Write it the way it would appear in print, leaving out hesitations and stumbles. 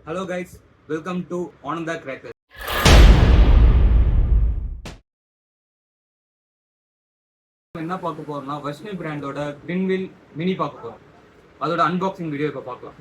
Hello guys, welcome to Anandha Crackers. என்ன பார்க்க போறோம்னா வைஷ்ணவி பிராண்டோட ட்வின் வீல் மினி பார்க்க போறோம். அதோட அன்பாக்சிங் வீடியோ இப்போ பார்க்கலாம்.